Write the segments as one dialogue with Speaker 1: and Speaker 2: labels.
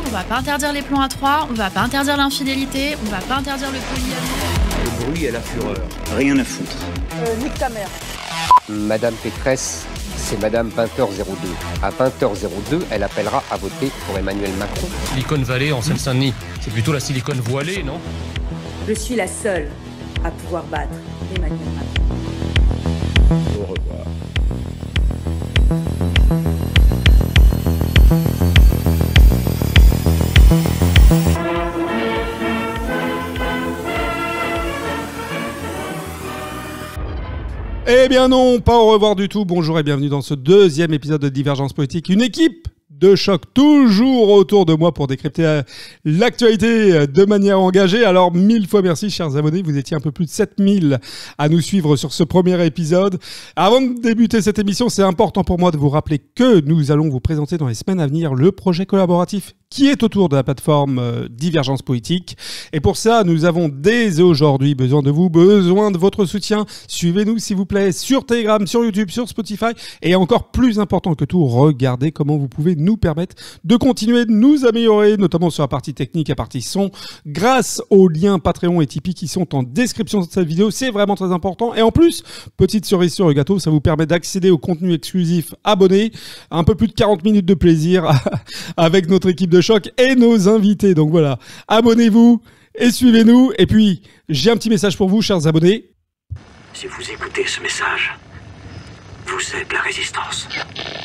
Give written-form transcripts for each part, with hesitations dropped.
Speaker 1: On va pas interdire les plans à trois, on va pas interdire l'infidélité, on va pas interdire le polyamour.
Speaker 2: Le bruit et la fureur.
Speaker 3: Rien à foutre.
Speaker 4: Nique ta mère.
Speaker 5: Madame Pécresse, c'est Madame 20h02. À 20h02, elle appellera à voter pour Emmanuel Macron.
Speaker 6: Silicon Valley en Seine-Saint-Denis, c'est plutôt la Silicon voilée, non?
Speaker 4: Je suis la seule à pouvoir battre Emmanuel Macron.
Speaker 2: Au revoir.
Speaker 7: Eh bien non, pas au revoir du tout. Bonjour et bienvenue dans ce deuxième épisode de Divergence Politique. Une équipe de choc toujours autour de moi pour décrypter l'actualité de manière engagée. Alors, 1000 fois merci, chers abonnés. Vous étiez un peu plus de 7000 à nous suivre sur ce premier épisode. Avant de débuter cette émission, c'est important pour moi de vous rappeler que nous allons vous présenter dans les semaines à venir le projet collaboratif qui est autour de la plateforme Divergence Politique. Et pour ça, nous avons dès aujourd'hui besoin de vous, besoin de votre soutien. Suivez-nous, s'il vous plaît, sur Telegram, sur YouTube, sur Spotify. Et encore plus important que tout, regardez comment vous pouvez nous permettre de continuer de nous améliorer, notamment sur la partie technique et la partie son, grâce aux liens Patreon et Tipeee qui sont en description de cette vidéo. C'est vraiment très important. Et en plus, petite cerise sur le gâteau, ça vous permet d'accéder au contenu exclusif abonné. Un peu plus de 40 minutes de plaisir avec notre équipe de choc et nos invités. Donc voilà, abonnez-vous et suivez-nous. Et puis, j'ai un petit message pour vous, chers abonnés.
Speaker 3: Si vous écoutez ce message, vous êtes la résistance.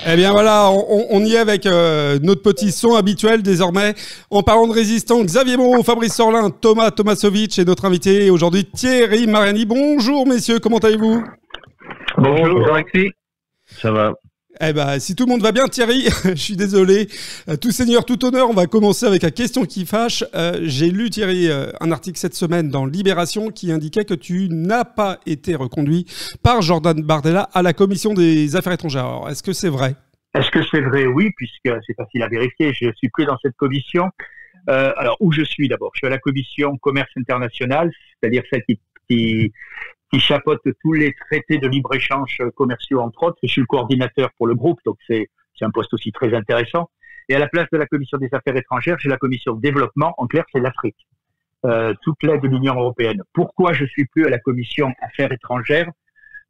Speaker 7: Eh bien voilà, on y est avec notre petit son habituel désormais. En parlant de résistants, Xavier Moreau, Fabrice Sorlin, Thomas Tomasovic et notre invité aujourd'hui Thierry Mariani. Bonjour messieurs, comment allez-vous?
Speaker 8: Bonjour Alexis, ça va.
Speaker 7: Eh ben, si tout le monde va bien, Thierry, je suis désolé. Tout seigneur, tout honneur, on va commencer avec la question qui fâche. J'ai lu, Thierry, un article cette semaine dans Libération qui indiquait que tu n'as pas été reconduit par Jordan Bardella à la Commission des Affaires étrangères. Alors, est-ce que c'est vrai?
Speaker 8: Est-ce que c'est vrai? Oui, puisque c'est facile à vérifier. Je suis plus dans cette commission. Alors, où je suis d'abord? Je suis à la Commission Commerce International, c'est-à-dire celle qui chapeaute tous les traités de libre-échange commerciaux, entre autres. Je suis le coordinateur pour le groupe, donc c'est un poste aussi très intéressant. Et à la place de la Commission des Affaires étrangères, j'ai la Commission développement. En clair, c'est l'Afrique. Toute l'aide de l'Union européenne. Pourquoi je suis plus à la Commission Affaires étrangères?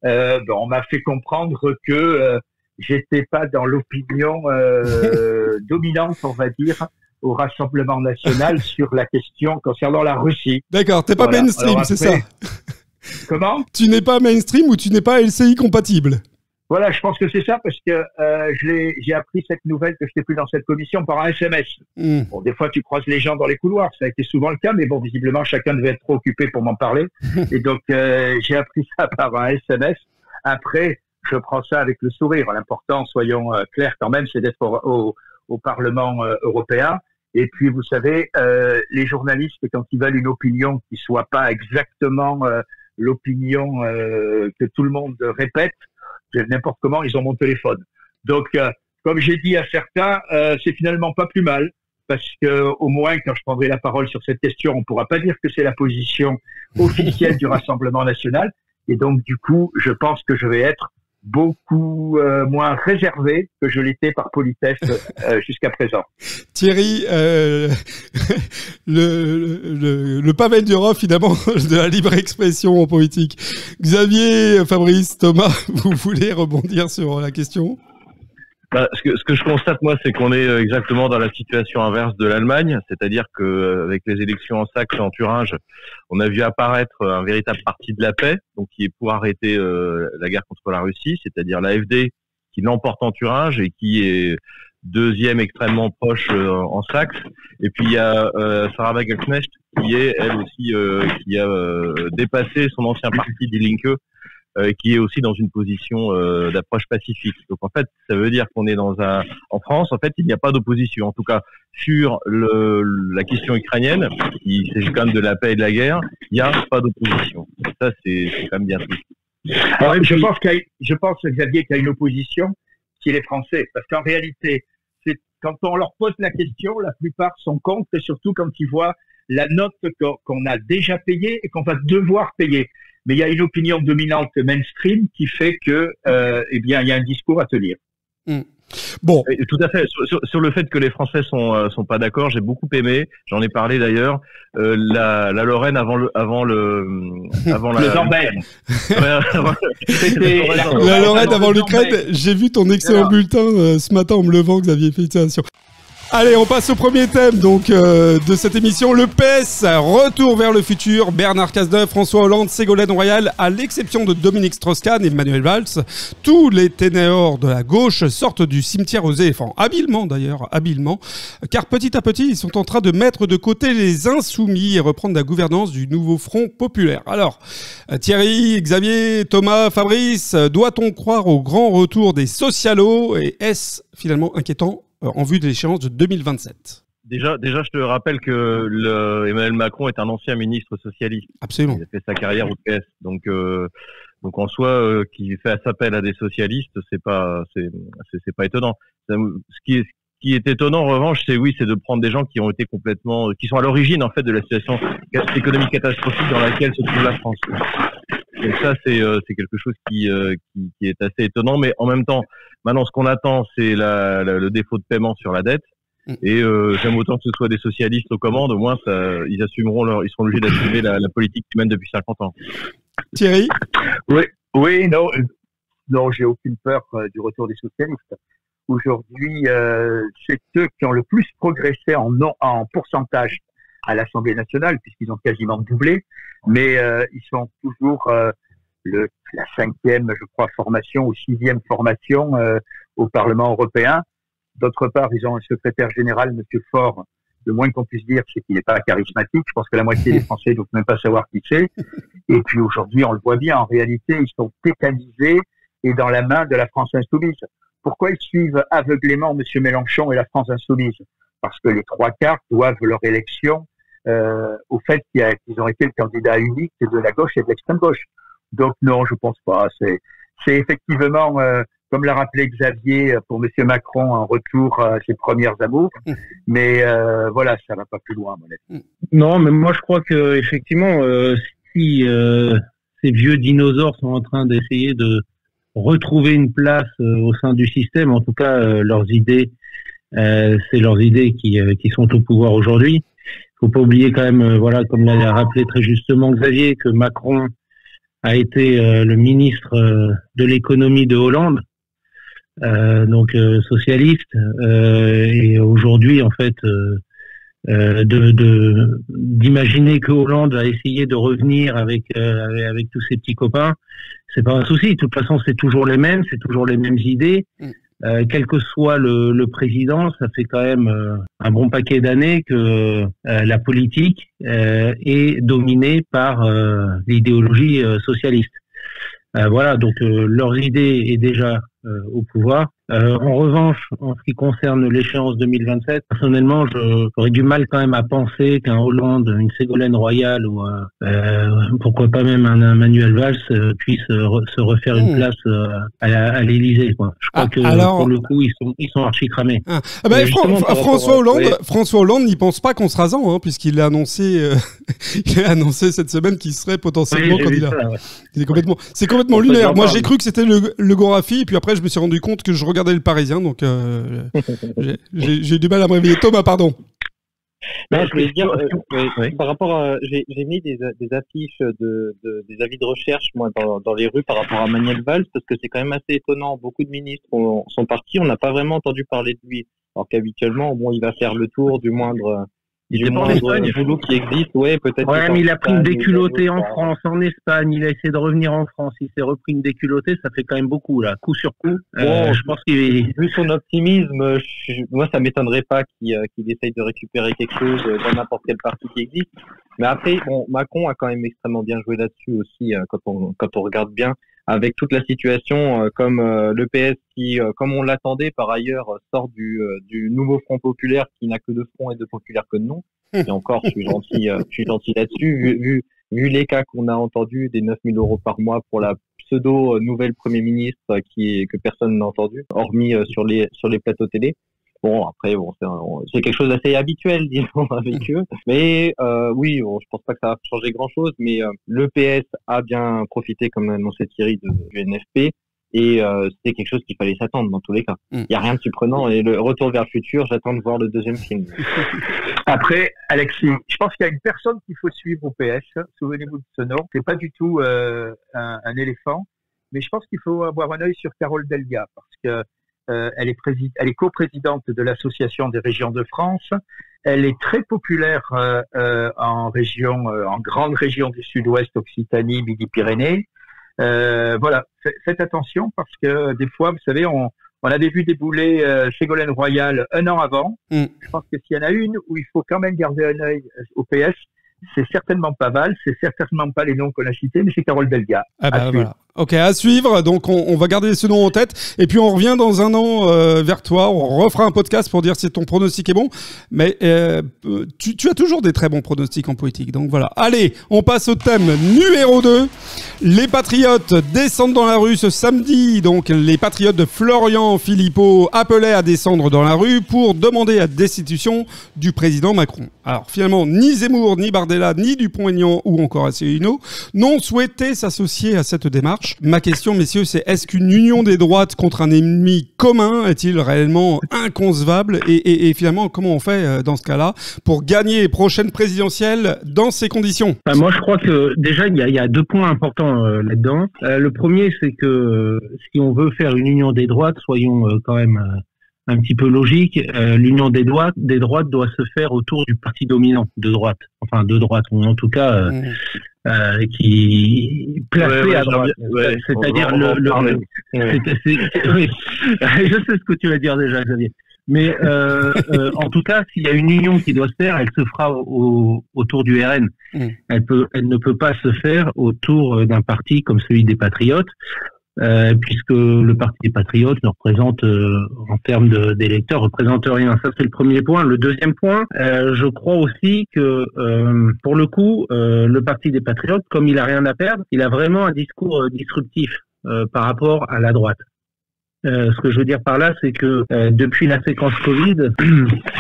Speaker 8: On m'a fait comprendre que j'étais pas dans l'opinion dominante, on va dire, au Rassemblement national sur la question concernant la Russie.
Speaker 7: D'accord, t'es pas mainstream, c'est ça?
Speaker 8: Comment?
Speaker 7: Tu n'es pas mainstream ou tu n'es pas LCI compatible?
Speaker 8: Voilà, je pense que c'est ça parce que j'ai appris cette nouvelle que je n'étais plus dans cette commission par un SMS. Bon, des fois tu croises les gens dans les couloirs, ça a été souvent le cas, mais bon, visiblement chacun devait être trop occupé pour m'en parler. Et donc j'ai appris ça par un SMS. Après, je prends ça avec le sourire. L'important, soyons clairs quand même, c'est d'être au Parlement européen. Et puis, vous savez, les journalistes, quand ils veulent une opinion qui soit pas exactement l'opinion que tout le monde répète, n'importe comment, ils ont mon téléphone. Donc, comme j'ai dit à certains, c'est finalement pas plus mal, parce que au moins, quand je prendrai la parole sur cette question, on pourra pas dire que c'est la position officielle du Rassemblement national. Et donc, du coup, je pense que je vais être beaucoup moins réservé que je l'étais par politesse jusqu'à présent.
Speaker 7: Thierry, le Pavel Durov, finalement, de la libre expression en politique. Xavier, Fabrice, Thomas, vous voulez rebondir sur la question?
Speaker 9: Ce que je constate, moi, c'est qu'on est exactement dans la situation inverse de l'Allemagne, c'est-à-dire que avec les élections en Saxe et en Thuringe, on a vu apparaître un véritable parti de la paix, donc qui est pour arrêter la guerre contre la Russie, c'est-à-dire l'AfD qui l'emporte en Thuringe et qui est deuxième extrêmement proche en Saxe. Et puis il y a Sarah Wagenknecht qui est elle aussi qui a dépassé son ancien parti Die Linke, qui est aussi dans une position d'approche pacifique. Donc en fait, ça veut dire qu'on est en France, en fait, il n'y a pas d'opposition. En tout cas, sur la question ukrainienne, il s'agit quand même de la paix et de la guerre, il n'y a pas d'opposition. Ça, c'est quand même bien triste.
Speaker 8: Alors, je pense, Xavier, qu'il y a une opposition qui est les Français. Parce qu'en réalité, quand on leur pose la question, la plupart sont contre, et surtout quand ils voient la note qu'on a déjà payée et qu'on va devoir payer. Mais il y a une opinion dominante mainstream qui fait que, il y a un discours à tenir.
Speaker 7: Bon.
Speaker 9: Et tout à fait. Sur le fait que les Français sont pas d'accord, j'ai beaucoup aimé. J'en ai parlé d'ailleurs. La Lorraine avant la.
Speaker 7: La Lorraine avant l'Ukraine. J'ai vu ton excellent bulletin ce matin en me levant, Xavier. Félicitations. Allez, on passe au premier thème donc de cette émission, le PS, retour vers le futur. Bernard Cazeneuve, François Hollande, Ségolène Royal, à l'exception de Dominique Strauss-Kahn et Manuel Valls, tous les ténors de la gauche sortent du cimetière aux éléphants. Habilement d'ailleurs, car petit à petit, ils sont en train de mettre de côté les insoumis et reprendre la gouvernance du nouveau Front populaire. Alors, Thierry, Xavier, Thomas, Fabrice, doit-on croire au grand retour des socialos et est-ce finalement inquiétant en vue de l'échéance de 2027?
Speaker 9: Déjà, je te rappelle que Emmanuel Macron est un ancien ministre socialiste.
Speaker 7: Absolument.
Speaker 9: Il a fait sa carrière au PS. Donc en soi, qui fait appel à des socialistes, c'est pas étonnant. Ce qui est étonnant, en revanche, c'est de prendre des gens qui ont été qui sont à l'origine, en fait, de la situation économique catastrophique dans laquelle se trouve la France. Donc ça, c'est quelque chose qui est assez étonnant, mais en même temps, maintenant, ce qu'on attend, c'est le défaut de paiement sur la dette. Et j'aime autant que ce soit des socialistes aux commandes, au moins ils seront obligés d'assumer la politique qu'ils mènent depuis 50 ans.
Speaker 7: Thierry?
Speaker 8: Oui, non, j'ai aucune peur du retour des socialistes. Aujourd'hui, c'est eux qui ont le plus progressé en pourcentage à l'Assemblée nationale, puisqu'ils ont quasiment doublé, mais ils sont toujours la 5e, je crois, formation ou 6e formation au Parlement européen. D'autre part, ils ont un secrétaire général, Monsieur Faure. Le moins qu'on puisse dire, c'est qu'il n'est pas charismatique. Je pense que la moitié des Français ne doivent même pas savoir qui c'est. Et puis aujourd'hui, on le voit bien, en réalité, ils sont tétanisés et dans la main de la France insoumise. Pourquoi ils suivent aveuglément Monsieur Mélenchon et la France insoumise? Parce que les 3/4 doivent leur élection au fait qu'ils ont été le candidat unique de la gauche et de l'extrême gauche. Donc non, je pense pas. C'est effectivement, comme l'a rappelé Xavier, pour Monsieur Macron, un retour à ses premières amours. Mais voilà, ça va pas plus loin, à mon avis.
Speaker 2: Non, mais moi je crois que effectivement, si ces vieux dinosaures sont en train d'essayer de retrouver une place au sein du système, en tout cas leurs idées, c'est leurs idées qui sont au pouvoir aujourd'hui. Faut pas oublier quand même, voilà, comme l'a rappelé très justement Xavier, que Macron a été le ministre de l'économie de Hollande, donc socialiste, et aujourd'hui en fait d'imaginer que Hollande a essayé de revenir avec tous ses petits copains, c'est pas un souci. De toute façon, c'est toujours les mêmes idées. Quel que soit le président, ça fait quand même un bon paquet d'années que la politique est dominée par l'idéologie socialiste. Voilà, donc leur idée est déjà au pouvoir. En revanche, en ce qui concerne l'échéance 2027, personnellement, j'aurais du mal quand même à penser qu'un Hollande, une Ségolène Royal ou pourquoi pas même un Manuel Valls puisse se refaire une place à l'Élysée, quoi. Je crois que alors, pour le coup, ils sont archi cramés.
Speaker 7: François Hollande n'y pense pas consrasant, puisqu'il a annoncé, cette semaine qu'il serait potentiellement candidat. C'est complètement lunaire. Moi, j'ai cru que c'était le Gorafi, et puis après, je me suis rendu compte que je regardais le Parisien, donc j'ai du mal à me réveiller. Thomas, pardon.
Speaker 10: Non, je voulais dire, par rapport à, j'ai mis des affiches des avis de recherche, moi, dans les rues par rapport à Manuel Valls, parce que c'est quand même assez étonnant. Beaucoup de ministres sont partis, on n'a pas vraiment entendu parler de lui. Alors qu'habituellement, bon, il va faire le tour du moindre boulot qui existe, peut-être.
Speaker 2: Ouais, mais il a pris une déculottée en France, en Espagne, il a essayé de revenir en France, il s'est repris une déculottée, ça fait quand même beaucoup, là, coup sur coup. Je pense
Speaker 10: vu son optimisme, moi, ça m'étonnerait pas qu'il essaye de récupérer quelque chose dans n'importe quel parti qui existe. Mais après, bon, Macron a quand même extrêmement bien joué là-dessus aussi, quand on regarde bien, avec toute la situation, comme le PS qui, comme on l'attendait par ailleurs, sort du nouveau Front populaire qui n'a que de front et de populaire que de nom. Et encore, je suis gentil là-dessus. Vu les cas qu'on a entendus, des 9 000 € par mois pour la pseudo nouvelle Premier ministre que personne n'a entendu, hormis sur les plateaux télé. Bon, après, c'est quelque chose d'assez habituel, disons, avec eux. Mais oui, je pense pas que ça va changer grand-chose. Mais le PS a bien profité, comme l'a annoncé Thierry, du NFP. Et c'était quelque chose qu'il fallait s'attendre dans tous les cas. Il n'y a rien de surprenant. Et le Retour vers le futur, j'attends de voir le deuxième film.
Speaker 8: Après, Alexis, je pense qu'il y a une personne qu'il faut suivre au PS. Souvenez-vous de ce nom. C'est pas du tout un éléphant, mais je pense qu'il faut avoir un œil sur Carole Delga parce que elle est coprésidente de l'Association des régions de France. Elle est très populaire en grande région du Sud-Ouest, Occitanie, Midi-Pyrénées. Voilà, faites attention parce que des fois, vous savez, on avait vu débouler Ségolène Royal un an avant. Je pense que s'il y en a une où il faut quand même garder un œil au PS, c'est certainement pas Valls, c'est certainement pas les noms qu'on a cités, mais c'est Carole Delga.
Speaker 7: Ah bah voilà. Ok, à suivre. Donc, on va garder ce nom en tête. Et puis, on revient dans un an vers toi. On refera un podcast pour dire si ton pronostic est bon. Mais tu as toujours des très bons pronostics en politique. Donc, voilà. Allez, on passe au thème numéro 2. Les Patriotes descendent dans la rue ce samedi. Donc, les Patriotes de Florian Philippot appelaient à descendre dans la rue pour demander la destitution du président Macron. Alors, finalement, ni Zemmour, ni Bardella, ni Dupont-Aignan ou encore Asselineau n'ont souhaité s'associer à cette démarche. Ma question, messieurs, c'est est-ce qu'une union des droites contre un ennemi commun est-il réellement inconcevable et finalement, comment on fait dans ce cas-là pour gagner les prochaines présidentielles dans ces conditions ?
Speaker 2: Moi, je crois que déjà, il y a 2 points importants là-dedans. Le premier, c'est que si on veut faire une union des droites, soyons quand même un petit peu logique, l'union des droites doit se faire autour du parti dominant de droite, ou en tout cas qui placé à droite, c'est-à-dire je sais ce que tu vas dire déjà, Xavier. Mais en tout cas, s'il y a une union qui doit se faire, elle se fera autour du RN. Elle ne peut pas se faire autour d'un parti comme celui des Patriotes. Puisque le Parti des Patriotes ne représente, en termes d'électeurs, représente rien. Ça, c'est le premier point. Le deuxième point, je crois aussi que, pour le coup, le Parti des Patriotes, comme il a rien à perdre, il a vraiment un discours disruptif par rapport à la droite. Ce que je veux dire par là, c'est que depuis la séquence Covid,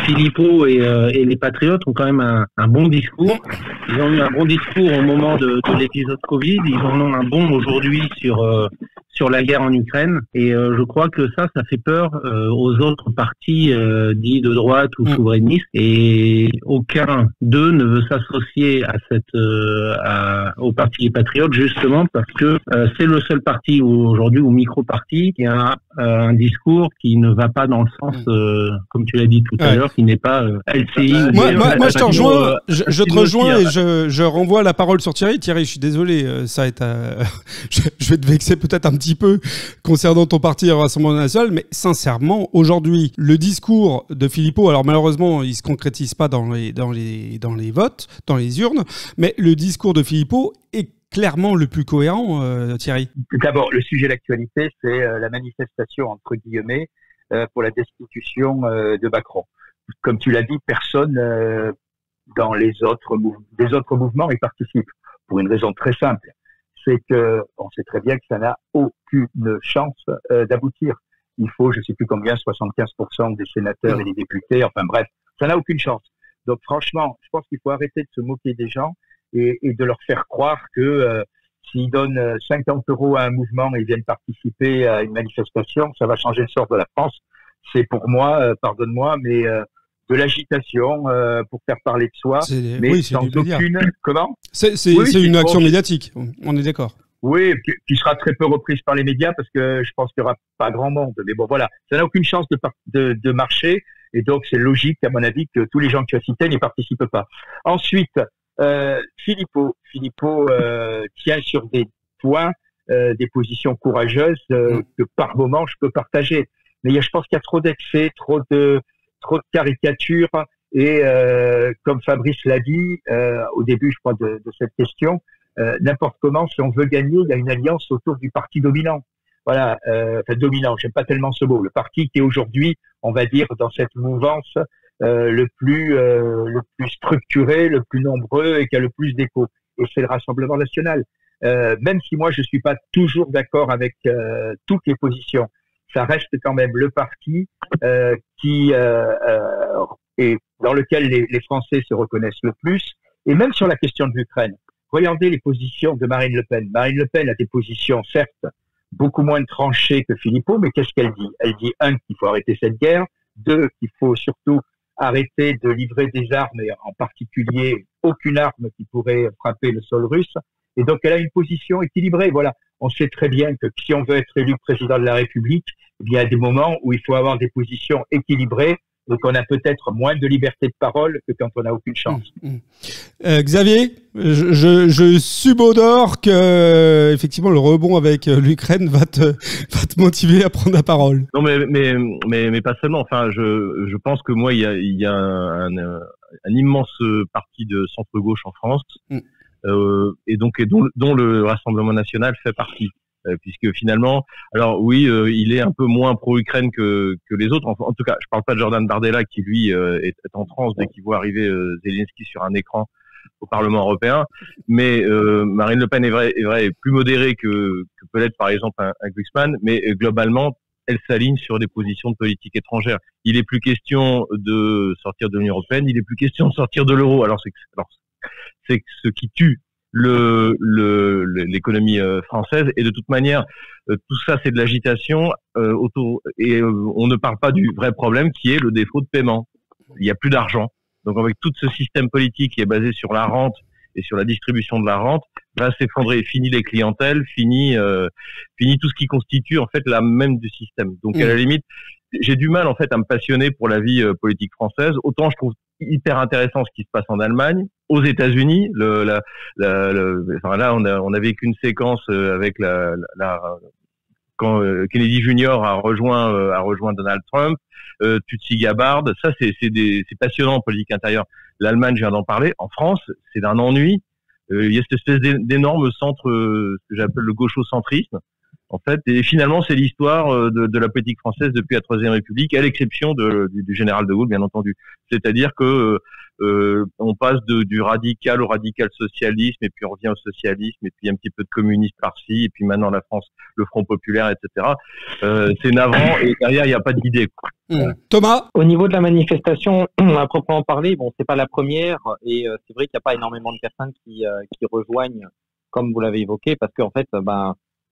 Speaker 2: Philippot et les Patriotes ont quand même un bon discours. Ils ont eu un bon discours au moment de l'épisode Covid. Ils en ont un bon aujourd'hui sur la guerre en Ukraine. Et je crois que ça fait peur aux autres partis dits de droite ou souverainistes. Et aucun d'eux ne veut s'associer au Parti des Patriotes, justement parce que c'est le seul parti aujourd'hui, ou micro-parti, qui a un discours qui ne va pas dans le sens, comme tu l'as dit tout à l'heure, qui n'est pas LCI.
Speaker 7: Moi, je te rejoins, je te rejoins et je renvoie la parole sur Thierry. Thierry, je suis désolé, ça est je vais te vexer peut-être un petit peu concernant ton parti Rassemblement National, mais sincèrement, aujourd'hui, le discours de Philippot, alors malheureusement, il se concrétise pas dans les votes, dans les urnes, mais le discours de Philippot est clairement le plus cohérent, Thierry.
Speaker 8: D'abord, le sujet d'actualité, c'est la manifestation, entre guillemets, pour la destitution de Macron. Comme tu l'as dit, personne dans des autres mouvements y participe, pour une raison très simple. C'est que on sait très bien que ça n'a aucune chance d'aboutir. Il faut, je sais plus combien, 75% des sénateurs et des députés, enfin bref, ça n'a aucune chance. Donc franchement, je pense qu'il faut arrêter de se moquer des gens et de leur faire croire que s'ils donnent 50 € à un mouvement et ils viennent participer à une manifestation, ça va changer le sort de la France. C'est pour moi, pardonne-moi, mais de l'agitation pour faire parler de soi, mais sans aucune... Comment ?
Speaker 7: C'est une action médiatique, on est d'accord.
Speaker 8: Oui, qui sera très peu reprise par les médias parce que je pense qu'il n'y aura pas grand monde. Mais bon, voilà, ça n'a aucune chance de marcher et donc c'est logique, à mon avis, que tous les gens que tu as cités n'y participent pas. Ensuite, Philippot tient sur des points, des positions courageuses que par moment je peux partager. Mais je pense qu'il y a trop d'excès, trop de caricatures et comme Fabrice l'a dit au début, je crois, de cette question, n'importe comment, si on veut gagner, il y a une alliance autour du parti dominant. Voilà, dominant, j'aime pas tellement ce mot. Le parti qui est aujourd'hui, on va dire, dans cette mouvance le plus structuré, le plus nombreux et qui a le plus d'écho. Et c'est le Rassemblement national. Même si moi je suis pas toujours d'accord avec toutes les positions, ça reste quand même le parti qui est dans lequel les Français se reconnaissent le plus. Et même sur la question de l'Ukraine, regardez les positions de Marine Le Pen. Marine Le Pen a des positions certes beaucoup moins tranchée que Philippot, mais qu'est-ce qu'elle dit? Elle dit, un, qu'il faut arrêter cette guerre, deux, qu'il faut surtout arrêter de livrer des armes, et en particulier aucune arme qui pourrait frapper le sol russe. Et donc, elle a une position équilibrée. Voilà. On sait très bien que si on veut être élu président de la République, il y a des moments où il faut avoir des positions équilibrées, donc on a peut-être moins de liberté de parole que quand on n'a aucune chance.
Speaker 7: Xavier, je subodore que effectivement le rebond avec l'Ukraine va te motiver à prendre la parole.
Speaker 9: Non, mais pas seulement. Enfin, je pense que moi, il y a un immense parti de centre-gauche en France, et dont le Rassemblement national fait partie. Puisque finalement, alors oui, il est un peu moins pro-Ukraine que les autres. En tout cas, je parle pas de Jordan Bardella qui lui est en transe dès qu'il voit arriver Zelensky sur un écran au Parlement européen. Mais Marine Le Pen est plus modérée que peut l'être par exemple un Glucksmann. Mais globalement, elle s'aligne sur des positions de politique étrangère. Il est plus question de sortir de l'Union européenne. Il est plus question de sortir de l'euro. Alors c'est ce qui tue l'économie française, et de toute manière tout ça c'est de l'agitation autour, et on ne parle pas du vrai problème qui est le défaut de paiement. Il n'y a plus d'argent, donc avec tout ce système politique qui est basé sur la rente et sur la distribution de la rente va s'effondrer. Fini les clientèles, fini tout ce qui constitue en fait l'âme même du système. Donc à la limite, j'ai du mal en fait à me passionner pour la vie politique française. Autant je trouve hyper intéressant ce qui se passe en Allemagne, aux États-Unis. Là, on a vécu une séquence avec quand Kennedy Jr. a rejoint Donald Trump, Tutsi Gabbard. Ça, c'est passionnant en politique intérieure. L'Allemagne, je viens d'en parler. En France, c'est d'un ennui. Il y a cette espèce d'énorme centre, ce que j'appelle le gauchocentrisme. En fait, et finalement, c'est l'histoire de la politique française depuis la Troisième République, à l'exception du général de Gaulle, bien entendu. C'est-à-dire que on passe du radical au radical socialisme, et puis on revient au socialisme, et puis un petit peu de communisme par-ci, et puis maintenant la France, le Front populaire, etc. C'est navrant, et derrière, il n'y a pas d'idée.
Speaker 7: Thomas,
Speaker 10: au niveau de la manifestation, à proprement parler, bon, c'est pas la première, et c'est vrai qu'il n'y a pas énormément de personnes qui rejoignent, comme vous l'avez évoqué, parce qu'en fait,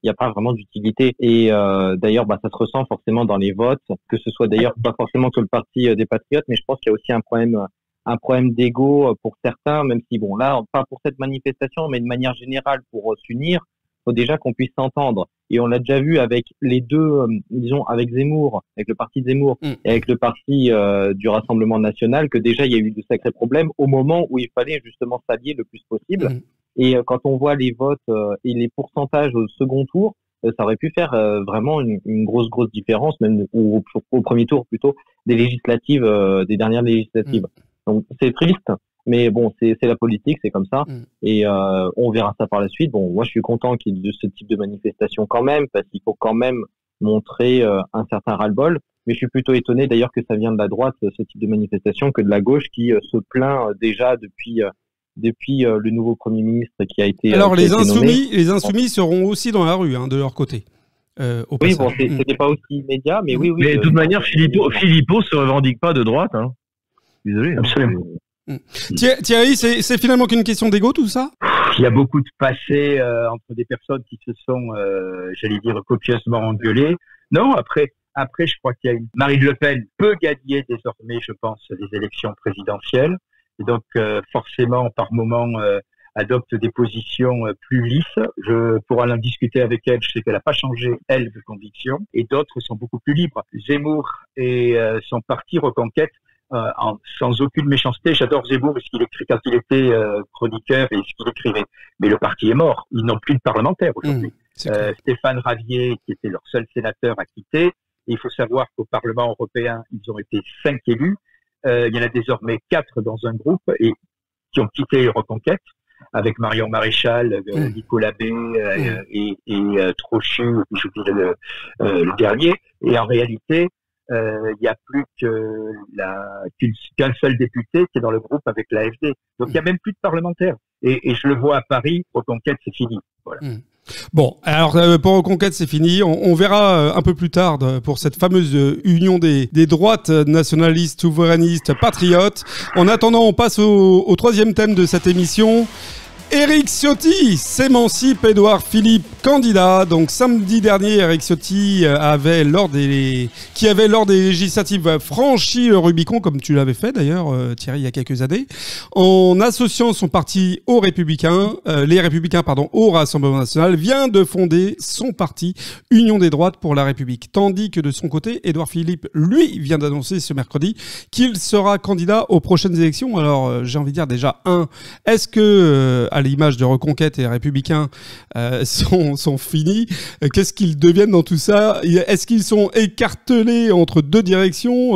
Speaker 10: il n'y a pas vraiment d'utilité. Et d'ailleurs, ça se ressent forcément dans les votes, que ce soit d'ailleurs pas forcément que le parti des Patriotes, mais je pense qu'il y a aussi un problème d'ego pour certains, même si, bon, là, pas pour cette manifestation, mais de manière générale, pour s'unir, il faut déjà qu'on puisse s'entendre. Et on l'a déjà vu avec les deux, disons, avec Zemmour, avec le parti de Zemmour, et avec le parti du Rassemblement national, que déjà, il y a eu de sacrés problèmes au moment où il fallait justement s'allier le plus possible. Et quand on voit les votes et les pourcentages au second tour, ça aurait pu faire vraiment une grosse différence, même au premier tour plutôt, des législatives, des dernières législatives. Donc c'est triste, mais bon, c'est la politique, c'est comme ça. Et on verra ça par la suite. Bon, moi je suis content qu'il y ait de ce type de manifestation quand même, parce qu'il faut quand même montrer un certain ras-le-bol. Mais je suis plutôt étonné d'ailleurs que ça vient de la droite, ce type de manifestation, que de la gauche qui se plaint déjà depuis le nouveau Premier ministre qui a été
Speaker 7: alors les insoumis seront aussi dans la rue, de leur côté.
Speaker 10: Oui, bon, c'était pas aussi immédiat, mais oui.
Speaker 9: Mais de toute manière, Philippot se revendique pas de droite. Désolé.
Speaker 8: Absolument.
Speaker 7: Thierry, c'est finalement qu'une question d'ego, tout ça?
Speaker 8: Il y a beaucoup de passé entre des personnes qui se sont, j'allais dire, copieusement engueulées. Non, après, je crois qu'il y a Marine Le Pen peut gagner désormais, je pense, les élections présidentielles. Et donc, forcément, par moment, adopte des positions plus lisses. Je pourrais en discuter avec elle. Je sais qu'elle n'a pas changé, elle, de conviction. Et d'autres sont beaucoup plus libres. Zemmour et son parti Reconquête, sans aucune méchanceté. J'adore Zemmour, ce qu'il écrit quand il était chroniqueur et ce qu'il écrivait. Mais le parti est mort. Ils n'ont plus de parlementaires aujourd'hui. Stéphane Ravier, qui était leur seul sénateur, a quitté. Et il faut savoir qu'au Parlement européen, ils ont été 5 élus. Il y en a désormais 4 dans un groupe et qui ont quitté Reconquête, avec Marion Maréchal, Nicolas Bay et Trochu, j'oublie le dernier. Et en réalité, il n'y a plus qu'un seul député qui est dans le groupe avec l'AfD. Donc il n'y a même plus de parlementaires. Et je le vois à Paris, Reconquête, c'est fini. Voilà.
Speaker 7: Bon, alors pour Reconquête, c'est fini. On verra un peu plus tard pour cette fameuse union des droites nationalistes, souverainistes, patriotes. En attendant, on passe au troisième thème de cette émission. Éric Ciotti s'émancipe, Édouard Philippe candidat. Donc samedi dernier, Éric Ciotti qui avait lors des législatives franchi le Rubicon, comme tu l'avais fait d'ailleurs Thierry il y a quelques années, en associant son parti aux Républicains, au Rassemblement National, vient de fonder son parti Union des droites pour la République. Tandis que de son côté, Édouard Philippe, lui, vient d'annoncer ce mercredi qu'il sera candidat aux prochaines élections. Alors j'ai envie de dire déjà, est-ce que à l'image de Reconquête et Républicains sont finis, qu'est-ce qu'ils deviennent dans tout ça? Est-ce qu'ils sont écartelés entre deux directions?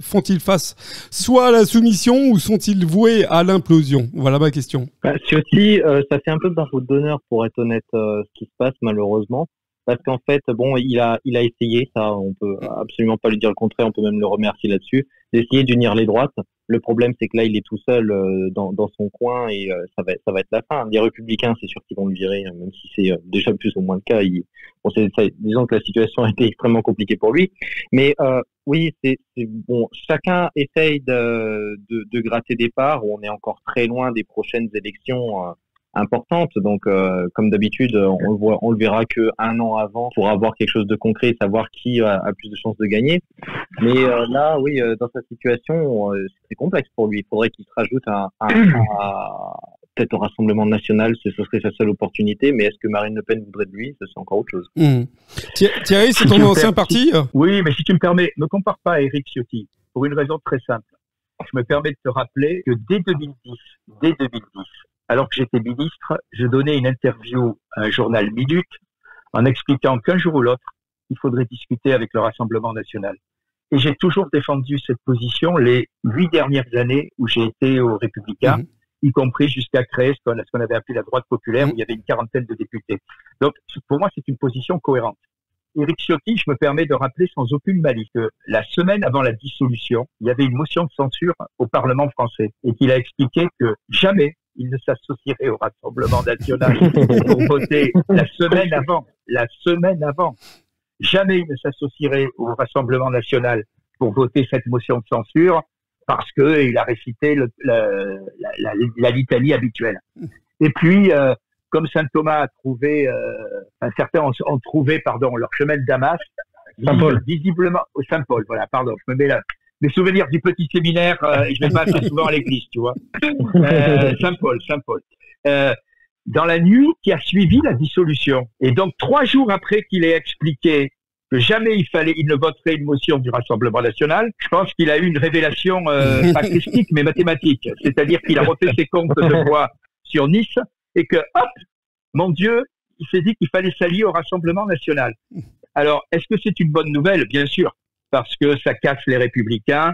Speaker 7: Font-ils face soit à la soumission ou sont-ils voués à l'implosion? Voilà ma question.
Speaker 10: Ciotti, ça fait un peu de faute d'honneur pour être honnête ce qui se passe malheureusement. Parce qu'en fait, bon, il a essayé, ça, on peut absolument pas lui dire le contraire, on peut même le remercier là-dessus, d'essayer d'unir les droites. Le problème, c'est que là, il est tout seul dans son coin et ça va être la fin. Les Républicains, c'est sûr qu'ils vont le virer, même si c'est déjà plus ou moins le cas. Disons que la situation a été extrêmement compliquée pour lui. Mais oui, c'est bon. Chacun essaye de gratter des parts. On est encore très loin des prochaines élections importante. Donc, comme d'habitude, on le verra que un an avant pour avoir quelque chose de concret et savoir qui a plus de chances de gagner. Mais là, oui, dans sa situation, c'est complexe pour lui. Il faudrait qu'il se rajoute peut-être au Rassemblement national, ce serait sa seule opportunité. Mais est-ce que Marine Le Pen voudrait de lui? Ça, c'est encore autre chose.
Speaker 7: Thierry, c'est ton ancien parti?
Speaker 8: Oui, mais si tu me permets, ne compare pas à Éric Ciotti pour une raison très simple. Je me permets de te rappeler que dès 2010, alors que j'étais ministre, je donnais une interview à un journal Minute en expliquant qu'un jour ou l'autre, il faudrait discuter avec le Rassemblement national. Et j'ai toujours défendu cette position les 8 dernières années où j'ai été aux Républicains, y compris jusqu'à créer ce qu'on avait appelé la droite populaire, où il y avait une 40aine de députés. Donc, pour moi, c'est une position cohérente. Éric Ciotti, je me permets de rappeler sans aucune malice que la semaine avant la dissolution, il y avait une motion de censure au Parlement français et qu'il a expliqué que jamais il ne s'associerait au Rassemblement national pour voter la semaine avant. Jamais il ne s'associerait au Rassemblement national pour voter cette motion de censure parce que il a récité la litanie habituelle. Et puis, comme saint Thomas a trouvé, certains ont trouvé, leur chemin de Damas, visiblement, au Saint-Paul, voilà, pardon, je me mets là. Les souvenirs du petit séminaire, je vais pas assez souvent à l'église, tu vois. Saint-Paul. Dans la nuit qui a suivi la dissolution. Et donc, 3 jours après qu'il ait expliqué que jamais il ne voterait une motion du Rassemblement national, je pense qu'il a eu une révélation, pas christique, mais mathématique. C'est-à-dire qu'il a refait ses comptes de voix sur Nice et que, hop, mon Dieu, il s'est dit qu'il fallait s'allier au Rassemblement national. Alors, est-ce que c'est une bonne nouvelle? Bien sûr. Parce que ça casse les Républicains.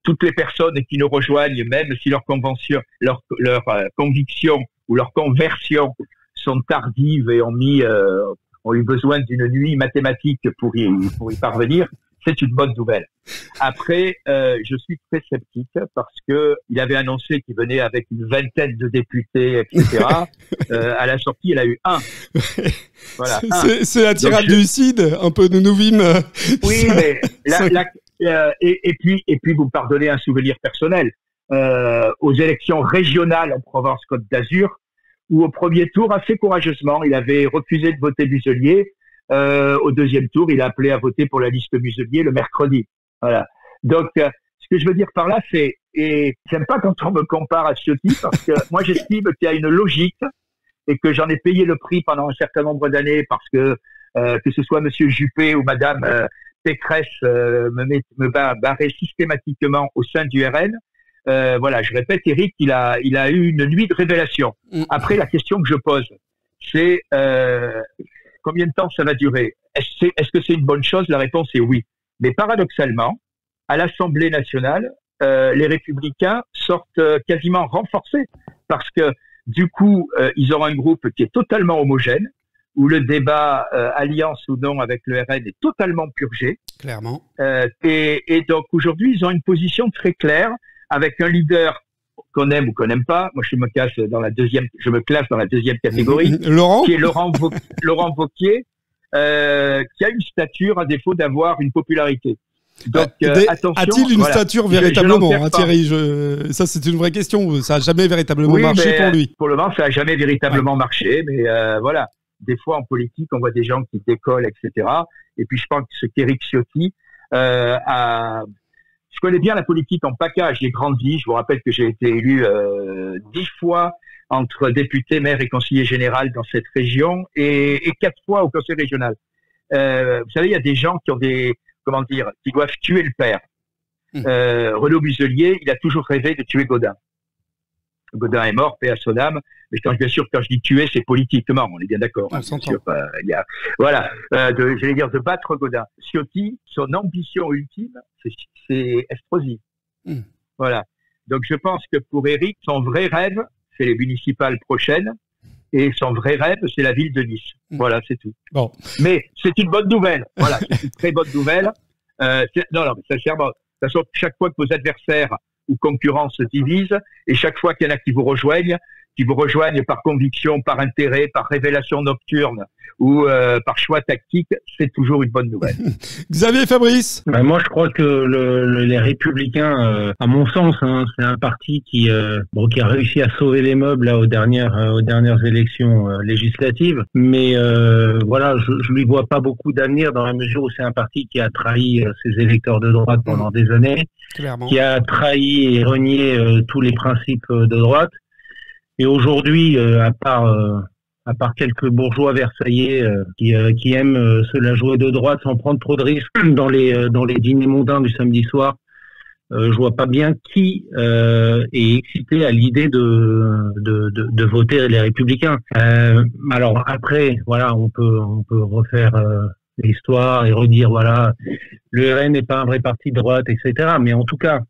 Speaker 8: Toutes les personnes qui nous rejoignent, même si leur conviction ou leur conversion sont tardives et ont eu besoin d'une nuit mathématique pour y parvenir, c'est une bonne nouvelle. Après, je suis très sceptique parce que il avait annoncé qu'il venait avec une 20aine de députés, etc. À la sortie, il a eu 1. Voilà.
Speaker 7: C'est la tirade du CID, un peu de Nouvim.
Speaker 8: Oui, mais et puis vous me pardonnez un souvenir personnel. Aux élections régionales en Provence-Côte d'Azur, où au premier tour, assez courageusement, il avait refusé de voter Muselier. Au deuxième tour, il a appelé à voter pour la liste Muselier le mercredi. Voilà. Donc, ce que je veux dire par là, c'est, et j'aime pas quand on me compare à Ciotti, parce que moi, j'estime qu'il y a une logique et que j'en ai payé le prix pendant un certain nombre d'années parce que ce soit Monsieur Juppé ou Madame Pécresse me barrait systématiquement au sein du RN. Voilà, je répète, Éric, il a eu une nuit de révélation. Après, la question que je pose, c'est combien de temps ça va durer? Est-ce que c'est une bonne chose? La réponse est oui. Mais paradoxalement, à l'Assemblée nationale, les Républicains sortent quasiment renforcés parce que du coup, ils auront un groupe qui est totalement homogène, où le débat alliance ou non avec le RN est totalement purgé.
Speaker 7: Clairement.
Speaker 8: Et donc aujourd'hui, ils ont une position très claire avec un leader qu'on aime ou qu'on n'aime pas. Moi, je me classe dans la deuxième catégorie.
Speaker 7: Laurent,
Speaker 8: qui est Laurent Wauquiez, qui a une stature à défaut d'avoir une popularité. Donc, attention.
Speaker 7: A-t-il une stature véritablement, Thierry? Ça, c'est une vraie question. Ça n'a jamais véritablement marché pour lui.
Speaker 8: Pour le moment, ça n'a jamais véritablement marché. Mais voilà, des fois en politique, on voit des gens qui décollent, etc. Et puis, je pense qu'Éric Ciotti Je connais bien la politique en PACA. J'ai grandi. Je vous rappelle que j'ai été élu 10 fois entre député, maire et conseiller général dans cette région et 4 fois au conseil régional. Vous savez, il y a des gens qui ont qui doivent tuer le père. Renaud Muselier, il a toujours rêvé de tuer Gaudin. Godin est mort, paix à son âme. Mais bien sûr, quand je dis tuer, c'est politiquement, on est bien d'accord. Hein, j'allais dire de battre Gaudin. Ciotti, son ambition ultime, c'est Estrosi. Voilà. Donc je pense que pour Éric, son vrai rêve, c'est les municipales prochaines. Et son vrai rêve, c'est la ville de Nice. Voilà, c'est tout. Bon. Mais c'est une bonne nouvelle. Voilà, c'est une très bonne nouvelle. Mais sincèrement, de toute façon, chaque fois que vos adversaires ou concurrents se divisent, et chaque fois qu'il y en a qui vous rejoignent par conviction, par intérêt, par révélation nocturne ou par choix tactique, c'est toujours une bonne nouvelle.
Speaker 7: Xavier Fabrice.
Speaker 2: Moi, je crois que les Républicains, à mon sens, c'est un parti qui a réussi à sauver les meubles là, aux dernières élections législatives. Mais je lui vois pas beaucoup d'avenir dans la mesure où c'est un parti qui a trahi ses électeurs de droite pendant des années, qui a trahi et renié tous les principes de droite. Et aujourd'hui, à part quelques bourgeois versaillais qui aiment se la jouer de droite sans prendre trop de risques dans les dîners mondains du samedi soir, je vois pas bien qui est excité à l'idée de voter les Républicains. Alors après, voilà, on peut refaire l'histoire et redire voilà, le RN n'est pas un vrai parti de droite, etc. Mais en tout cas,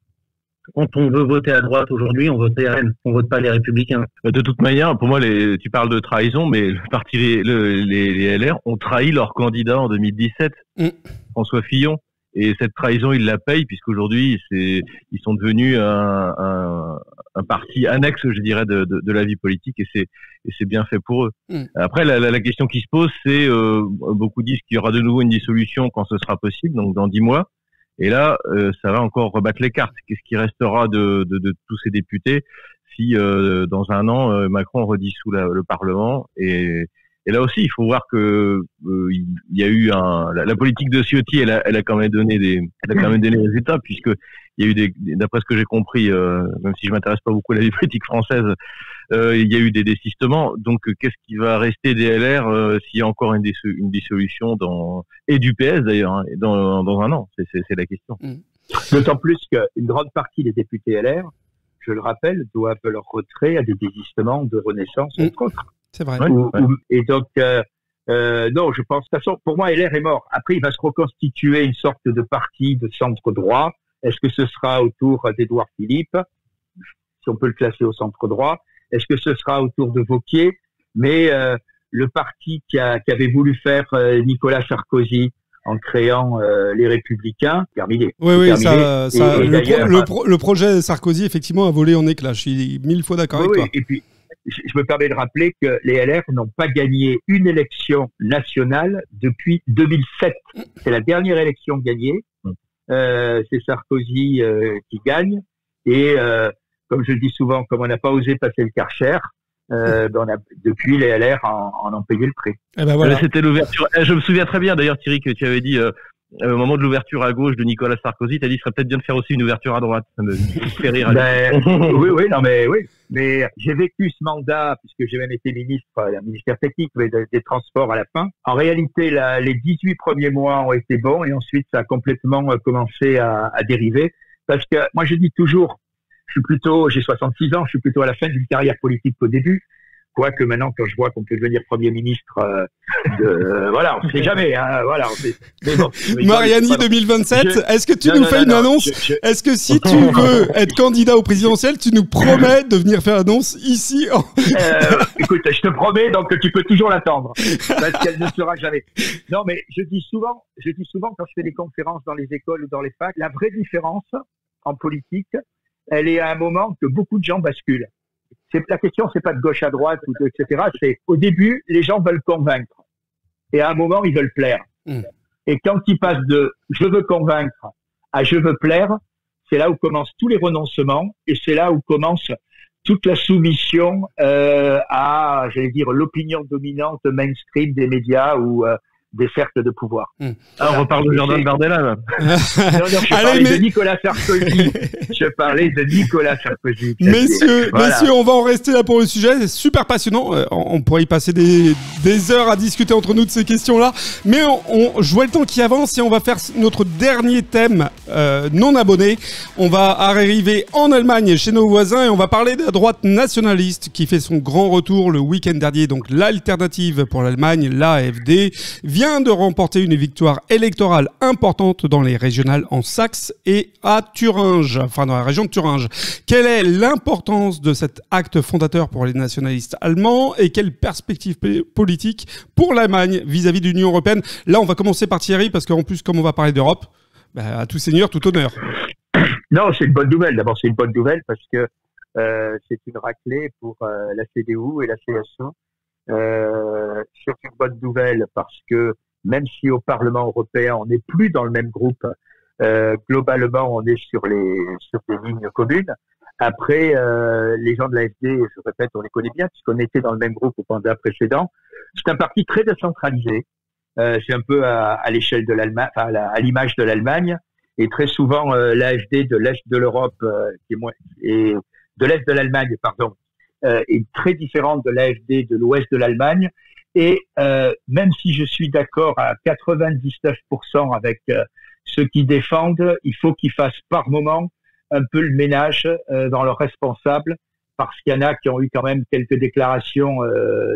Speaker 2: quand on veut voter à droite aujourd'hui, on vote les RN, on vote pas les Républicains.
Speaker 9: De toute manière, pour moi, tu parles de trahison, mais les LR ont trahi leur candidat en 2017, François Fillon. Et cette trahison, ils la payent puisqu'aujourd'hui, ils sont devenus un parti annexe, je dirais, de la vie politique, et c'est bien fait pour eux. Après, la question qui se pose, c'est beaucoup disent qu'il y aura de nouveau une dissolution quand ce sera possible, donc dans 10 mois. Et là, ça va encore rebattre les cartes. Qu'est-ce qui restera de tous ces députés si dans un an Macron redissout le Parlement? Et là aussi, il faut voir que il y a eu la politique de Ciotti, elle a quand même donné des résultats, puisque il y a eu d'après ce que j'ai compris, même si je m'intéresse pas beaucoup à la vie politique française, il y a eu des désistements. Donc, qu'est-ce qui va rester des LR s'il y a encore une dissolution et du PS d'ailleurs, hein, dans un an? C'est la question.
Speaker 8: D'autant plus qu'une grande partie des députés LR, je le rappelle, doivent leur retrait à des désistements de Renaissance, entre autres.
Speaker 7: C'est vrai.
Speaker 8: Et donc, non, je pense, de toute façon, pour moi, LR est mort. Après, il va se reconstituer une sorte de parti de centre droit. Est-ce que ce sera autour d'Édouard Philippe, si on peut le classer au centre droit? Est-ce que ce sera autour de Wauquiez? Mais le parti qui avait voulu faire Nicolas Sarkozy en créant les Républicains, terminé.
Speaker 7: Oui, le projet Sarkozy, effectivement, a volé en éclats. Je suis 1000 fois d'accord avec toi.
Speaker 8: Et puis, je me permets de rappeler que les LR n'ont pas gagné une élection nationale depuis 2007. C'est la dernière élection gagnée. C'est Sarkozy qui gagne. Et comme je le dis souvent, comme on n'a pas osé passer le Karcher, depuis les LR en ont payé le prix.
Speaker 7: Et ben voilà.
Speaker 9: C'était l'ouverture. Je me souviens très bien d'ailleurs, Thierry, que tu avais dit au moment de l'ouverture à gauche de Nicolas Sarkozy, tu as dit qu'il serait peut-être bien de faire aussi une ouverture à droite. Ça me fait rire.
Speaker 8: Oui. Mais j'ai vécu ce mandat, puisque j'ai même été ministère technique des Transports à la fin. En réalité, les 18 premiers mois ont été bons, et ensuite ça a complètement commencé à dériver. Parce que moi je dis toujours, j'ai 66 ans, je suis plutôt à la fin d'une carrière politique qu'au début. Quoique maintenant, quand je vois qu'on peut devenir Premier ministre, voilà, on ne sait jamais, hein, voilà. Mais bon,
Speaker 7: Mariani 2027, est-ce que tu nous fais une annonce? Est-ce que si tu veux être candidat au présidentiel, tu nous promets de venir faire l'annonce ici
Speaker 8: Écoute, je te promets, donc tu peux toujours l'attendre, parce qu'elle ne sera jamais. Non, mais je dis souvent quand je fais des conférences dans les écoles ou dans les facs, la vraie différence en politique, elle est à un moment que beaucoup de gens basculent. La question, c'est pas de gauche à droite, etc. C'est au début, les gens veulent convaincre. Et à un moment, ils veulent plaire. Et quand ils passent de je veux convaincre à je veux plaire, c'est là où commencent tous les renoncements et c'est là où commence toute la soumission à, j'allais dire, l'opinion dominante mainstream des médias ou des cercles de pouvoir.
Speaker 9: On reparle de Jordan Bardella, là.
Speaker 8: Non, je parlais de Nicolas Sarkozy.
Speaker 7: Messieurs, on va en rester là pour le sujet. C'est super passionnant. On pourrait y passer des heures à discuter entre nous de ces questions-là. Mais je vois le temps qui avance et on va faire notre dernier thème non abonné. On va arriver en Allemagne chez nos voisins et on va parler de la droite nationaliste qui fait son grand retour le week-end dernier. Donc l'alternative pour l'Allemagne, l'AfD, vient de remporter une victoire électorale importante dans les régionales en Saxe et à Thuringe, enfin dans la région de Thuringe. Quelle est l'importance de cet acte fondateur pour les nationalistes allemands et quelle perspective politique pour l'Allemagne vis-à-vis de l'Union européenne? Là, on va commencer par Thierry parce qu'en plus, comme on va parler d'Europe, à tout seigneur, tout honneur.
Speaker 8: Non, c'est une bonne nouvelle. D'abord, c'est une bonne nouvelle parce que c'est une raclée pour la CDU et la CSU. C'est une bonne nouvelle parce que même si au Parlement européen on n'est plus dans le même groupe, globalement on est sur des lignes communes. Après, les gens de l'AfD, je répète, on les connaît bien puisqu'on était dans le même groupe au mandat précédent. C'est un parti très décentralisé. C'est un peu à l'échelle de l'Allemagne, enfin, à l'image de l'Allemagne. Et très souvent, l'AfD de l'est de l'Europe et de l'est de l'Allemagne, est très différente de l'AfD de l'ouest de l'Allemagne. Et même si je suis d'accord à 99% avec ceux qui défendent, il faut qu'ils fassent par moment un peu le ménage dans leurs responsables, parce qu'il y en a qui ont eu quand même quelques déclarations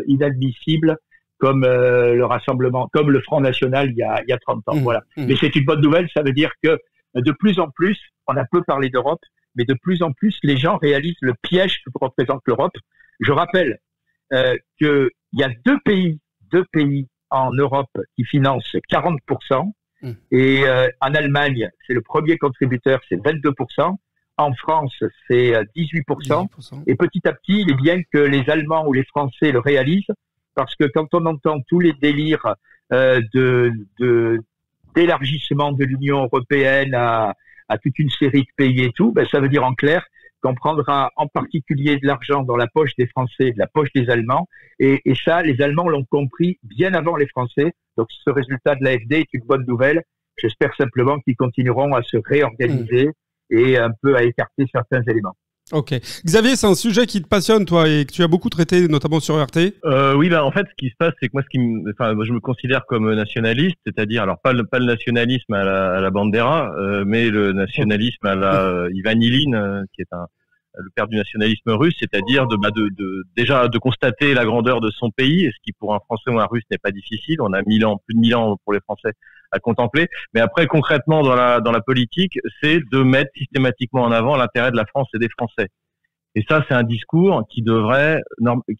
Speaker 8: inadmissibles, comme le Rassemblement, comme le Front National il y a 30 ans. Voilà. Mais c'est une bonne nouvelle, ça veut dire que de plus en plus, on a peu parlé d'Europe, mais de plus en plus, les gens réalisent le piège que représente l'Europe. Je rappelle qu'il y a deux pays en Europe qui financent 40%, et en Allemagne, c'est le premier contributeur, c'est 22%. En France, c'est 18%. Et petit à petit, il est bien que les Allemands ou les Français le réalisent, parce que quand on entend tous les délires d'élargissement de l'Union européenne à toute une série de pays et tout, ben ça veut dire en clair qu'on prendra en particulier de l'argent dans la poche des Français, de la poche des Allemands, et ça, les Allemands l'ont compris bien avant les Français. Donc ce résultat de l'AfD est une bonne nouvelle. J'espère simplement qu'ils continueront à se réorganiser et un peu à écarter certains éléments.
Speaker 7: Ok. Xavier, c'est un sujet qui te passionne, toi, et que tu as beaucoup traité, notamment sur RT.
Speaker 9: Oui, en fait, ce qui se passe, c'est que moi, je me considère comme nationaliste, c'est-à-dire, alors pas le nationalisme à la Bandera, mais le nationalisme à la Ivan Ilin, qui est le père du nationalisme russe, c'est-à-dire déjà de constater la grandeur de son pays, et ce qui pour un Français ou un Russe n'est pas difficile. On a plus de 1000 ans pour les Français à contempler. Mais après, concrètement, dans la politique, c'est de mettre systématiquement en avant l'intérêt de la France et des Français. Et ça, c'est un discours qui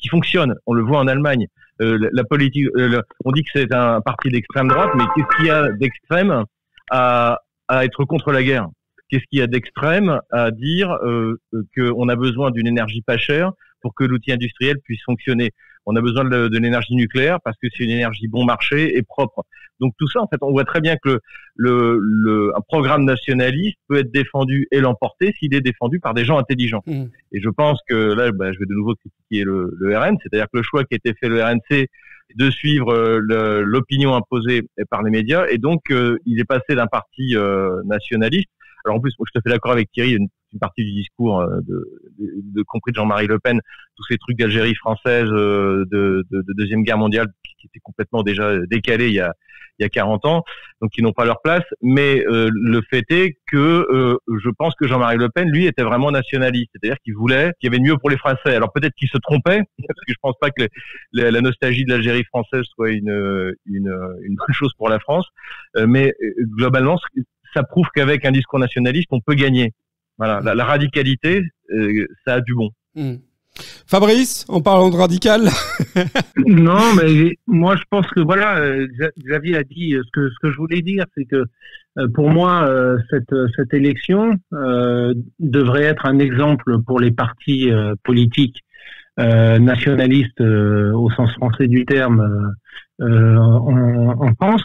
Speaker 9: fonctionne. On le voit en Allemagne. La politique, on dit que c'est un parti d'extrême droite, mais qu'est-ce qu'il y a d'extrême à être contre la guerre? Qu'est-ce qu'il y a d'extrême à dire qu'on a besoin d'une énergie pas chère pour que l'outil industriel puisse fonctionner? On a besoin de l'énergie nucléaire parce que c'est une énergie bon marché et propre. Donc tout ça, en fait, on voit très bien que un programme nationaliste peut être défendu et l'emporter s'il est défendu par des gens intelligents. Et je pense que là, je vais de nouveau critiquer le RN, c'est-à-dire que le choix qui a été fait le RNC de suivre l'opinion imposée par les médias, et donc il est passé d'un parti nationaliste. Alors en plus, je suis tout à fait d'accord avec Thierry, une partie du discours compris de Jean-Marie Le Pen, tous ces trucs d'Algérie française, de Deuxième Guerre mondiale, qui étaient complètement déjà décalés il y a 40 ans, donc qui n'ont pas leur place. Mais le fait est que je pense que Jean-Marie Le Pen, lui, était vraiment nationaliste, c'est-à-dire qu'il voulait qu'il y avait mieux pour les Français. Alors peut-être qu'il se trompait, parce que je pense pas que la nostalgie de l'Algérie française soit une bonne chose pour la France, mais globalement, ça prouve qu'avec un discours nationaliste, on peut gagner. Voilà, la radicalité, ça a du bon.
Speaker 7: Fabrice, en parlant de radical.
Speaker 2: Non, mais moi je pense que Xavier a dit ce que je voulais dire, c'est que pour moi cette élection devrait être un exemple pour les partis politiques nationalistes au sens français du terme en France.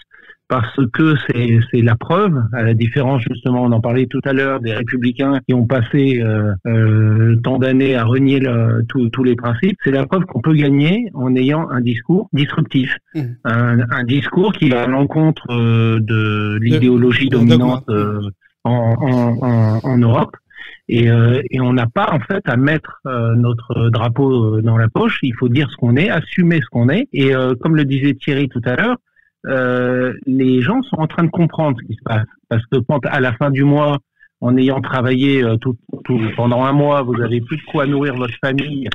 Speaker 2: parce que c'est la preuve, à la différence justement, on en parlait tout à l'heure, des républicains qui ont passé tant d'années à renier tous les principes, c'est la preuve qu'on peut gagner en ayant un discours disruptif, un discours qui va à l'encontre de l'idéologie dominante en Europe. Et on n'a pas en fait à mettre notre drapeau dans la poche. Il faut dire ce qu'on est, assumer ce qu'on est. Et comme le disait Thierry tout à l'heure, les gens sont en train de comprendre ce qui se passe. Parce que quand à la fin du mois, en ayant travaillé pendant un mois, vous avez plus de quoi nourrir votre famille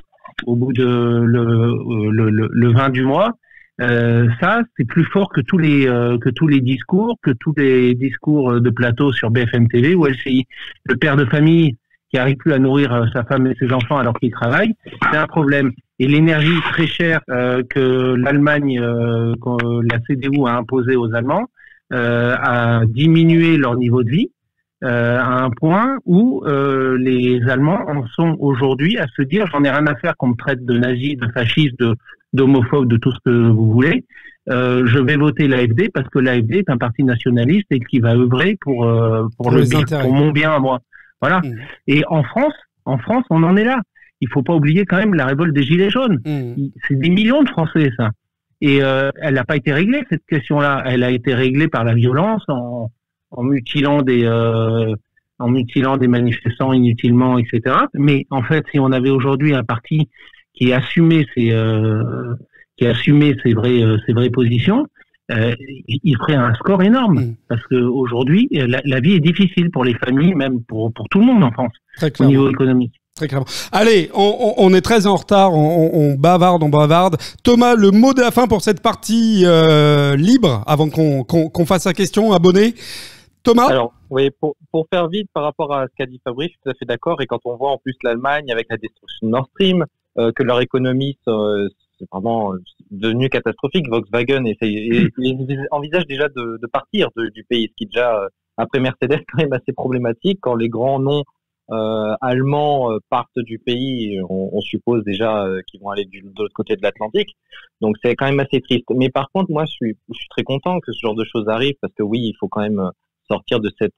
Speaker 2: au bout de le 20 du mois, ça c'est plus fort que tous les discours de plateau sur BFM TV ou LCI. Le père de famille qui arrive plus à nourrir sa femme et ses enfants alors qu'il travaille, c'est un problème. Et l'énergie très chère que l'Allemagne, que la CDU a imposée aux Allemands, a diminué leur niveau de vie à un point où les Allemands en sont aujourd'hui à se dire j'en ai rien à faire qu'on me traite de nazi, de fasciste, d'homophobe, de tout ce que vous voulez. Je vais voter l'AfD parce que l'AfD est un parti nationaliste et qui va œuvrer pour mon bien à moi. Voilà. Et en France, on en est là. Il faut pas oublier quand même la révolte des Gilets jaunes. C'est des millions de Français, ça. Et elle n'a pas été réglée, cette question-là. Elle a été réglée par la violence, en mutilant des manifestants inutilement, etc. Mais en fait, si on avait aujourd'hui un parti qui assumait ses vraies positions, il ferait un score énorme. Parce que aujourd'hui, la vie est difficile pour les familles, même pour tout le monde en France, au niveau économique.
Speaker 7: Très clairement. Allez, on est très en retard, on bavarde. Thomas, le mot de la fin pour cette partie libre, avant qu'on fasse sa question, abonné. Thomas ?
Speaker 10: Alors, oui, pour faire vite par rapport à ce qu'a dit Fabrice, je suis tout à fait d'accord. Et quand on voit en plus l'Allemagne avec la destruction de Nord Stream, que leur économie c'est vraiment devenu catastrophique, Volkswagen envisage déjà de partir du pays, ce qui déjà, après Mercedes, quand même assez problématique. Quand les grands noms allemands partent du pays, on suppose déjà qu'ils vont aller de l'autre côté de l'Atlantique. Donc c'est quand même assez triste. Mais par contre, moi, je suis très content que ce genre de choses arrive, parce que oui, il faut quand même sortir de cette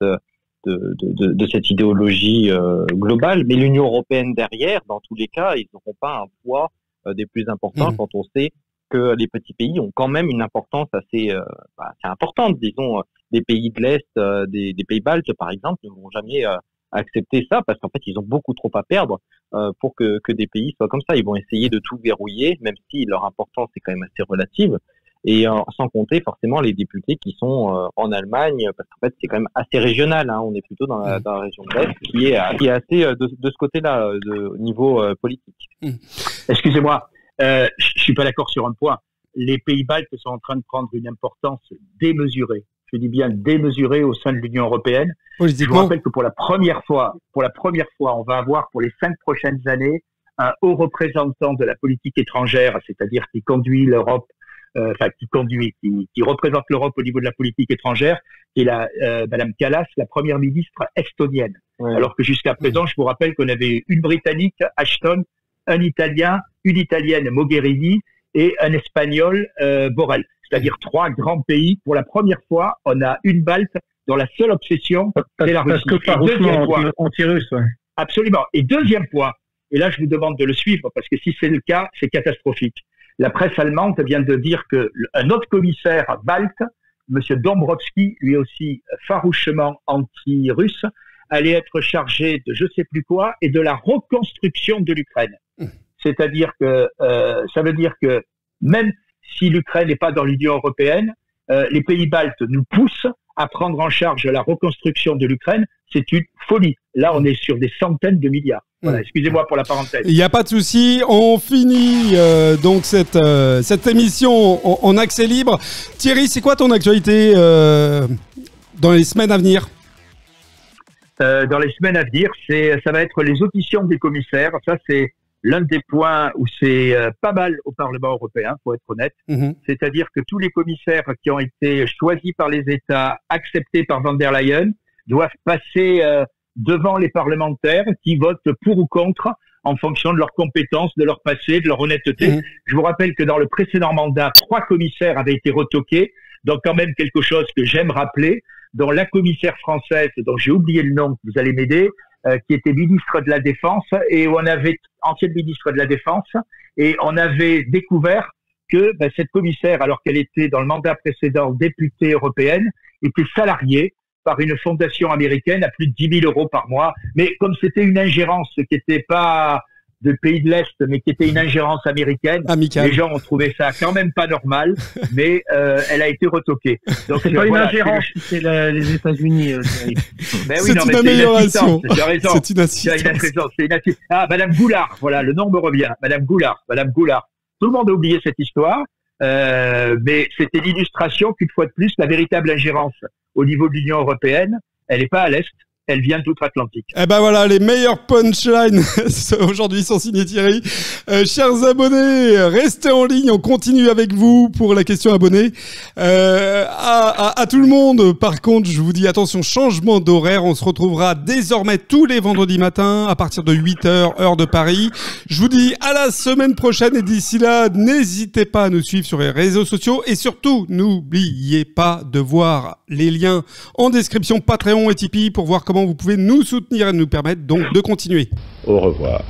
Speaker 10: idéologie globale. Mais l'Union européenne derrière, dans tous les cas, ils n'auront pas un poids des plus importants quand on sait que les petits pays ont quand même une importance assez importante. Disons, des pays de l'Est, des pays baltes, par exemple, ne vont jamais accepter ça, parce qu'en fait, ils ont beaucoup trop à perdre pour que des pays soient comme ça. Ils vont essayer de tout verrouiller, même si leur importance est quand même assez relative. Et sans compter forcément les députés qui sont en Allemagne, parce qu'en fait, c'est quand même assez régional. Hein. On est plutôt dans la région de l'Est, qui est assez de ce côté-là, au niveau politique.
Speaker 8: Excusez-moi, je suis pas d'accord sur un point. Les pays baltes sont en train de prendre une importance démesurée. Je dis bien démesurée au sein de l'Union européenne. Je vous rappelle que pour la première fois, on va avoir pour les 5 prochaines années un haut représentant de la politique étrangère, c'est-à-dire qui conduit l'Europe, qui représente l'Europe au niveau de la politique étrangère, qui est Madame Kallas, la première ministre estonienne. Ouais. Alors que jusqu'à présent, je vous rappelle qu'on avait une Britannique, Ashton, un Italien, une Italienne, Mogherini, et un Espagnol, Borrell. C'est-à-dire 3 grands pays. Pour la première fois, on a une Balte dont la seule obsession, c'est la Russie.
Speaker 2: Parce que farouchement anti-russe. Ouais.
Speaker 8: Absolument. Et deuxième point, et là je vous demande de le suivre, parce que si c'est le cas, c'est catastrophique. La presse allemande vient de dire qu'un autre commissaire balte, M. Dombrovski, lui aussi farouchement anti-russe, allait être chargé de je sais plus quoi et de la reconstruction de l'Ukraine. C'est-à-dire que ça veut dire que même si l'Ukraine n'est pas dans l'Union européenne, les pays baltes nous poussent à prendre en charge la reconstruction de l'Ukraine. C'est une folie. Là, on est sur des centaines de milliards. Voilà, excusez-moi pour la parenthèse.
Speaker 7: Il n'y a pas de souci. On finit donc cette émission en accès libre. Thierry, c'est quoi ton actualité dans les semaines à venir ?
Speaker 8: Dans les semaines à venir, ça va être les auditions des commissaires. Ça, c'est l'un des points où c'est pas mal au Parlement européen, pour être honnête. C'est-à-dire que tous les commissaires qui ont été choisis par les États, acceptés par von der Leyen, doivent passer devant les parlementaires qui votent pour ou contre en fonction de leurs compétences, de leur passé, de leur honnêteté. Je vous rappelle que dans le précédent mandat, 3 commissaires avaient été retoqués Donc quand même quelque chose que j'aime rappeler, dont la commissaire française, dont j'ai oublié le nom, vous allez m'aider, qui était ministre de la Défense, et où on avait, ancienne ministre de la Défense, et on avait découvert que cette commissaire, alors qu'elle était dans le mandat précédent députée européenne, était salariée par une fondation américaine à plus de 10 000 euros par mois. Mais comme c'était une ingérence qui n'était pas de pays de l'Est, mais qui était une ingérence américaine,
Speaker 7: Amical.
Speaker 8: Les gens ont trouvé ça quand même pas normal, mais elle a a été retoquée. Donc
Speaker 2: c'est pas une ingérence, c'est les États-Unis.
Speaker 8: Ben oui,
Speaker 7: c'est
Speaker 8: non,
Speaker 7: une
Speaker 8: mais
Speaker 7: amélioration.
Speaker 8: Tu as raison.
Speaker 7: C'est une assistance.
Speaker 8: Ah, Madame Goulard, voilà, le nom me revient. Madame Goulard. Tout le monde a oublié cette histoire, mais c'était l'illustration qu'une fois de plus, la véritable ingérence au niveau de l'Union européenne, elle n'est pas à l'Est. Elle vient d'outre-Atlantique.
Speaker 7: Eh ben voilà, les meilleurs punchlines aujourd'hui sont signés Thierry. Chers abonnés, restez en ligne, on continue avec vous pour la question abonnée. À tout le monde, par contre, je vous dis attention, changement d'horaire, on se retrouvera désormais tous les vendredis matins à partir de 8h, heure de Paris. Je vous dis à la semaine prochaine et d'ici là, n'hésitez pas à nous suivre sur les réseaux sociaux et surtout, n'oubliez pas de voir les liens en description Patreon et Tipeee pour voir comment vous pouvez nous soutenir et nous permettre donc de continuer.
Speaker 9: Au revoir.